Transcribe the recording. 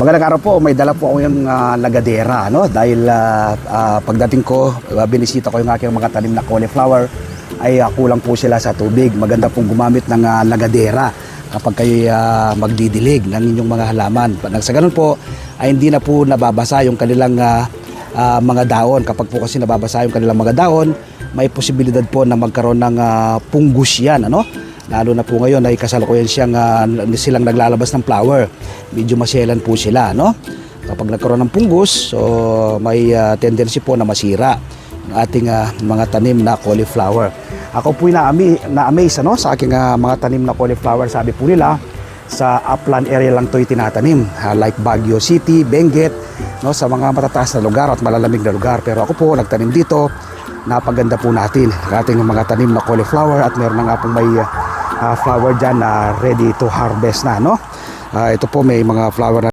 Magandang araw po, may dala po ako yung lagadera, no? Dahil pagdating ko, binisita ko yung aking mga tanim na cauliflower, ay kulang po sila sa tubig. Maganda pong gumamit ng lagadera kapag kayo magdidilig ng inyong mga halaman. Nang sa ganun po, ay hindi na po nababasa yung kanilang mga daon. Kapag po kasi nababasa yung kanilang mga daon, may posibilidad po na magkaroon ng punggus yan, ano? Lalo na po ngayon ay kasalukuyan silang naglalabas ng flower. Medyo masyelan po sila, no? Kapag nagkaroon ng punggus, so may tendency po na masira ang ating mga tanim na cauliflower. Ako po na-amaze sa aking mga tanim na cauliflower. Sabi po nila, sa upland area lang ito itinatanim, like Baguio City, Benguet, no, sa mga matataas na lugar at malalamig na lugar. Pero ako po nagtanim dito, napaganda po natin ang ating mga tanim na cauliflower at meron na nga pong may flower dyan na ready to harvest na, no? Ito po may mga flower na